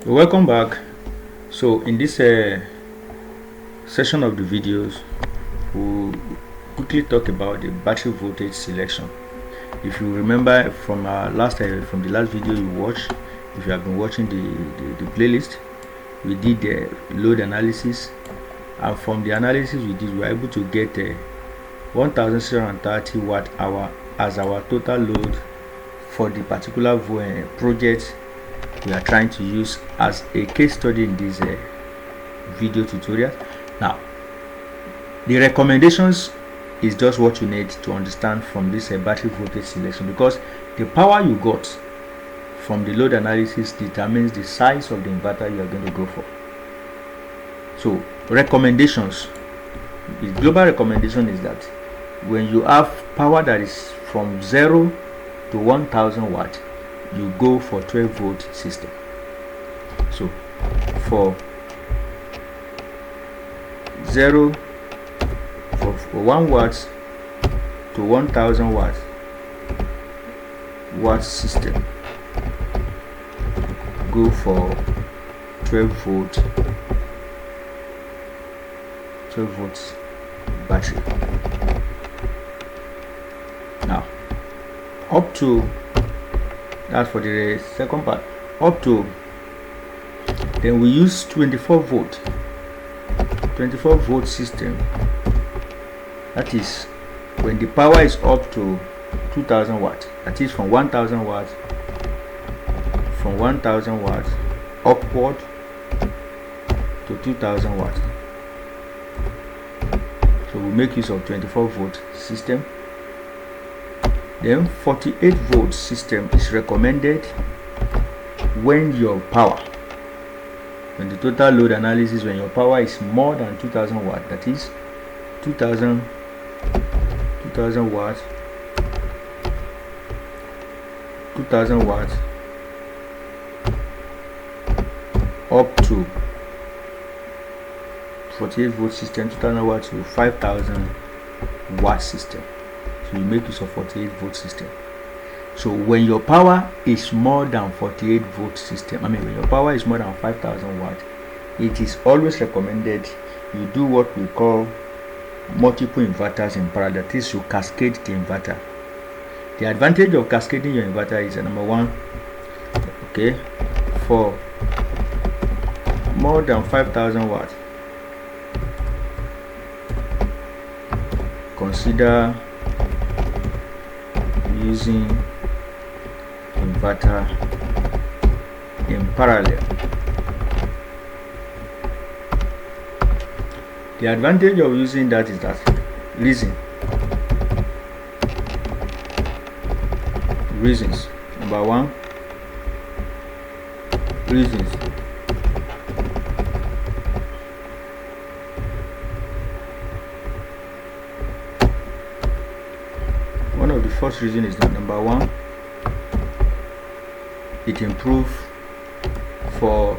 Welcome back. So in this session of the videos, we'll quickly talk about the battery voltage selection. If you remember from from the last video you watched, if you have been watching the playlist, we did the load analysis, and from the analysis we did, we were able to get 1630 watt hour as our total load for the particular project we are trying to use as a case study in this video tutorial. Now, the recommendations is just what you need to understand from this battery voltage selection, because the power you got from the load analysis determines the size of the inverter you are going to go for. So recommendations, the global recommendation is that when you have power that is from 0 to 1000 watt, you go for 12 volt system. So for 0 for 1 watt to 1000 watt system, go for 12 volts battery. Now up to, that's for the second part, up to, then we use 24 volt system. That is when the power is up to 2000 watt, that is from 1000 watt upward to 2000 watt. So we make use of 24 volt system. Then 48 volt system is recommended when your power, when the total load analysis, when your power is more than 2000 watt, that is 2000 watt up to 48 volt system, 2000 watt to 5000 watt system. So you make use of 48 volt system. So when your power is more than 48 volt system, when your power is more than 5000 watt, it is always recommended you do what we call multiple inverters in parallel. That is, you cascade the inverter. The advantage of cascading your inverter is number one, okay, for more than 5000 watt, consider using inverter in parallel. The advantage of using that is that, reasons. Number one, reasons. One of the first reasons is that, number one, it improves for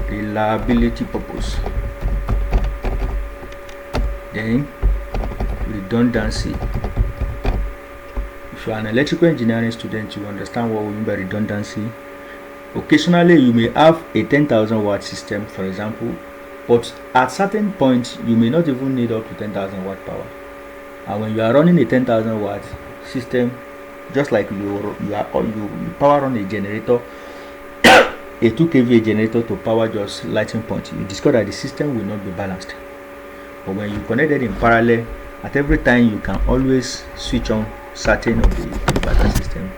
reliability purpose. Then redundancy. If you are an electrical engineering student, you understand what we mean by redundancy. Occasionally you may have a 10,000 watt system, for example, but at certain points you may not even need up to 10,000 watt power. And when you are running a 10,000 watt system, just like you power on a generator, a 2 kVA generator to power just lighting point, you discover that the system will not be balanced. But when you connect it in parallel, at every time you can always switch on certain of the inverter system.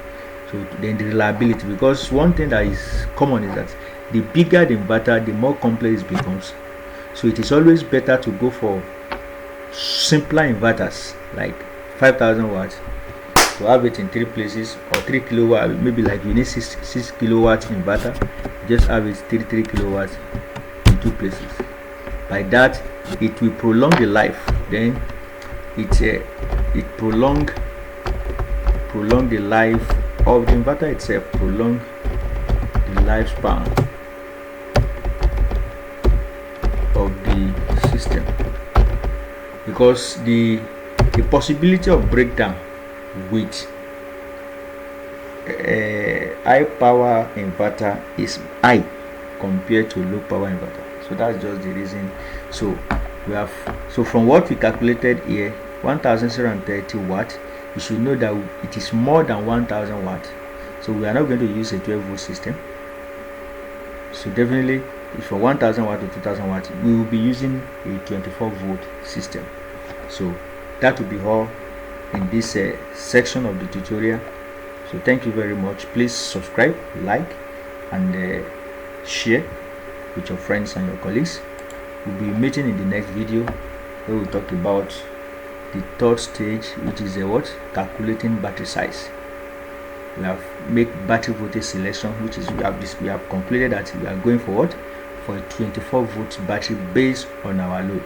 So then the reliability, because one thing that is common is that the bigger the inverter, the more complex it becomes. So it is always better to go for simpler inverters like 5000 watts, to have it in 3 places, or 3 kilowatt, maybe like you need 6 kilowatt inverter, just have it 3 kilowatts in 2 places. By that, it will prolong the life. Then it prolong the life of the inverter itself, prolong the lifespan of the system, because the possibility of breakdown with high power inverter is high compared to low power inverter. So that's just the reason. So we have, so from what we calculated here, 1030 watt, you should know that it is more than 1000 watt. So we are not going to use a 12 volt system. So definitely from 1000 watt to 2000 watt, we will be using a 24 volt system. So that will be all in this section of the tutorial. So thank you very much. Please subscribe, like, and share with your friends and your colleagues. We'll be meeting in the next video where we talk about the third stage, which is calculating battery size. We have make battery voltage selection, which is we have concluded that we are going forward for a 24 volt battery based on our load.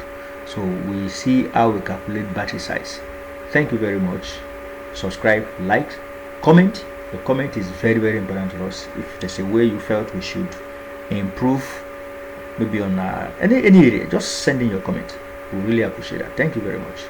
So we see how we calculate battery size. Thank you very much. Subscribe, like, comment. Your comment is very, very important to us. If there's a way you felt we should improve, maybe on any area, just send in your comment. We really appreciate that. Thank you very much.